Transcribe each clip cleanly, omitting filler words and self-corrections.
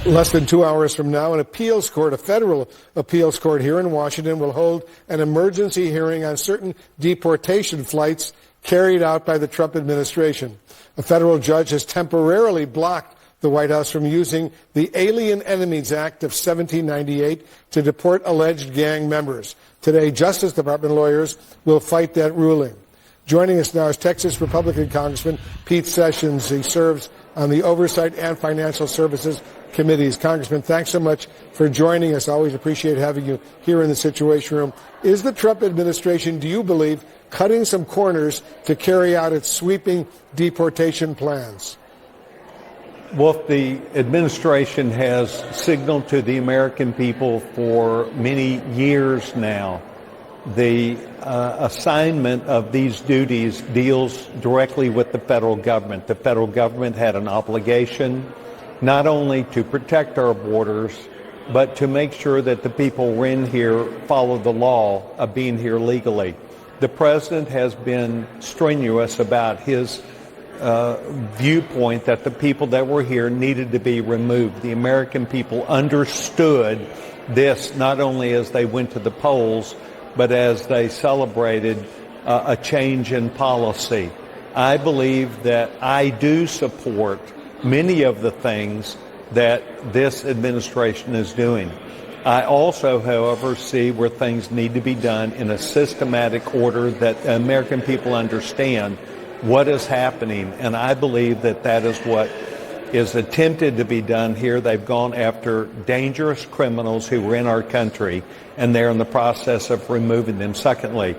Less than 2 hours from now, an appeals court, a federal appeals court here in Washington, will hold an emergency hearing on certain deportation flights carried out by the Trump administration. A federal judge has temporarily blocked the White House from using the Alien Enemies Act of 1798 to deport alleged gang members. Today, Justice Department lawyers will fight that ruling. Joining us now is Texas Republican Congressman Pete Sessions. He serves on the Oversight and Financial Services Committees. Congressman, thanks so much for joining us. I always appreciate having you here in the Situation Room. Is the Trump administration, do you believe, cutting some corners to carry out its sweeping deportation plans? Wolf, the administration has signaled to the American people for many years now the assignment of these duties deals directly with the federal government. The federal government had an obligation not only to protect our borders, but to make sure that the people in here follow the law of being here legally. The president has been strenuous about his viewpoint that the people that were here needed to be removed. The American people understood this not only as they went to the polls, but as they celebrated a change in policy. I believe that I do support many of the things that this administration is doing. I also, however, see where things need to be done in a systematic order that American people understand what is happening, and I believe that that is what is attempted to be done here. They've gone after dangerous criminals who were in our country, and they're in the process of removing them. Secondly,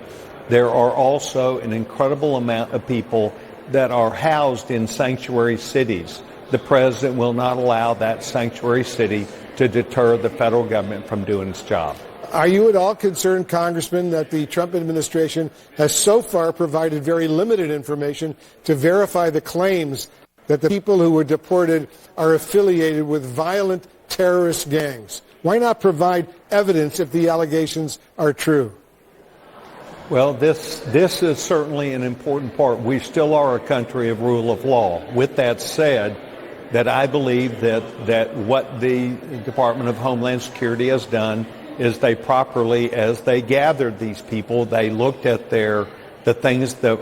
there are also an incredible amount of people that are housed in sanctuary cities. The president will not allow that sanctuary city to deter the federal government from doing its job. Are you at all concerned, Congressman, that the Trump administration has so far provided very limited information to verify the claims that the people who were deported are affiliated with violent terrorist gangs? Why not provide evidence if the allegations are true? Well, this is certainly an important part. We still are a country of rule of law. With that said, that I believe that what the Department of Homeland Security has done is they properly, as they gathered these people, they looked at the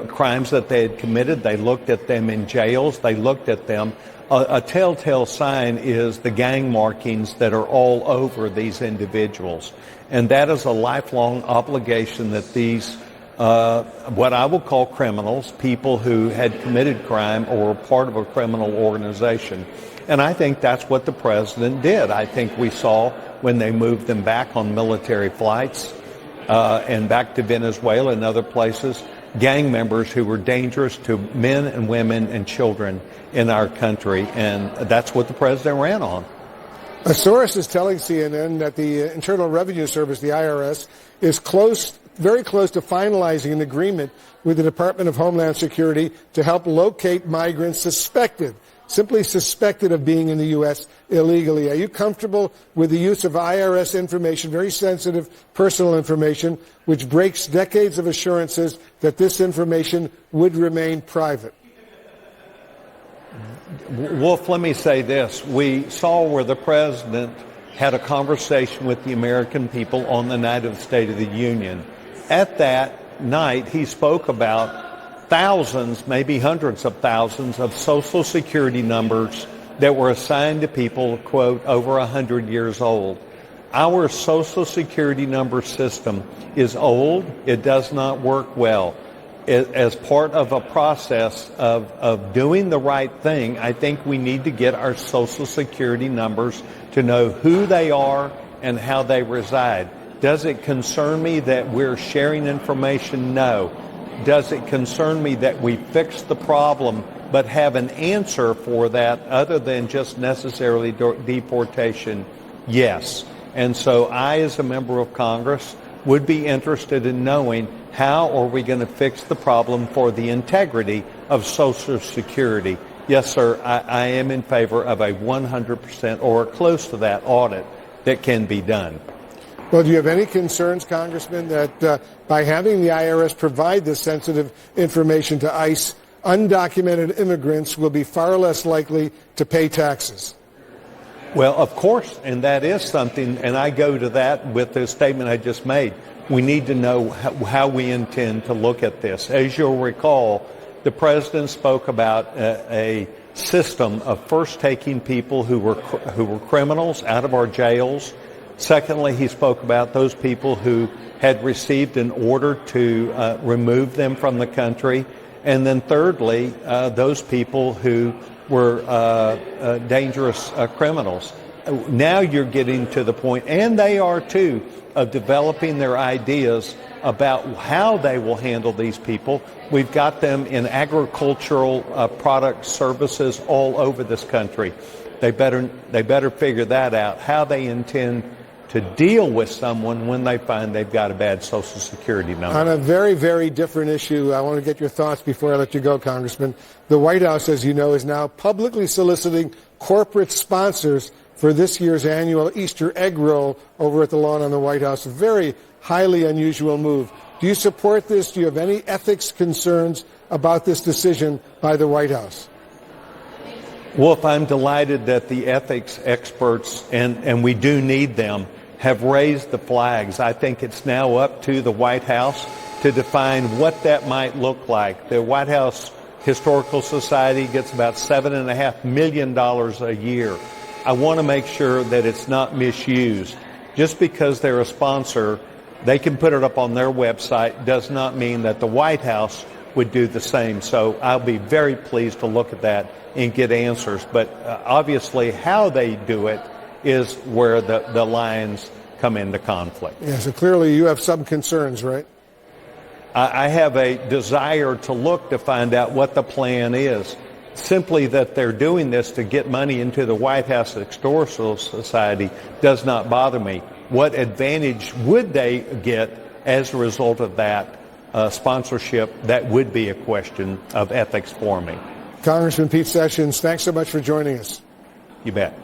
crimes that they had committed. They looked at them in jails. They looked at them. A telltale sign is the gang markings that are all over these individuals. And that is a lifelong obligation that these, what I will call criminals, people who had committed crime or were part of a criminal organization. And I think that's what the president did. I think we saw when they moved them back on military flights and back to Venezuela and other places, gang members who were dangerous to men and women and children in our country. And that's what the president ran on. A source is telling CNN that the Internal Revenue Service, the IRS, is very close to finalizing an agreement with the Department of Homeland Security to help locate migrants simply suspected of being in the U.S. illegally. Are you comfortable with the use of IRS information, very sensitive personal information, which breaks decades of assurances that this information would remain private? Wolf, let me say this. We saw where the president had a conversation with the American people on the night of the State of the Union. At that night, he spoke about thousands, maybe hundreds of thousands of Social Security numbers that were assigned to people, quote, over 100 years old. Our Social Security number system is old. It does not work well. As part of a process of doing the right thing, I think we need to get our Social Security numbers to know who they are and how they reside. Does it concern me that we're sharing information? No. Does it concern me that we fix the problem but have an answer for that other than just necessarily deportation? Yes. And so I, as a member of Congress, would be interested in knowing how are we going to fix the problem for the integrity of Social Security. Yes, sir, I am in favor of a 100% or close to that audit that can be done. Well, do you have any concerns, Congressman, that by having the IRS provide this sensitive information to ICE, undocumented immigrants will be far less likely to pay taxes? Well, of course, and that is something, and I go to that with the statement I just made. We need to know how we intend to look at this. As you'll recall, the president spoke about a system of first taking people who were criminals out of our jails. Secondly, he spoke about those people who had received an order to remove them from the country. And then thirdly, those people who were dangerous criminals. Now you're getting to the point, and they are too, of developing their ideas about how they will handle these people. We've got them in agricultural product services all over this country. They better figure that out, how they intend to deal with someone when they find they've got a bad Social Security number. On a very, very different issue, I want to get your thoughts before I let you go, Congressman. The White House, as you know, is now publicly soliciting corporate sponsors for this year's annual Easter egg roll over at the lawn on the White House. A very highly unusual move. Do you support this? Do you have any ethics concerns about this decision by the White House? Wolf, I'm delighted that the ethics experts, and we do need them, have raised the flags. I think it's now up to the White House to define what that might look like. The White House Historical Society gets about $7.5 million a year. I want to make sure that it's not misused. Just because they're a sponsor, they can put it up on their website, does not mean that the White House would do the same. So I'll be very pleased to look at that and get answers. But obviously how they do it is where the lines come into conflict. Yeah, so clearly you have some concerns, right? I have a desire to look to find out what the plan is. Simply that they're doing this to get money into the White House Historical Society does not bother me. What advantage would they get as a result of that sponsorship? That would be a question of ethics for me. Congressman Pete Sessions, thanks so much for joining us. You bet.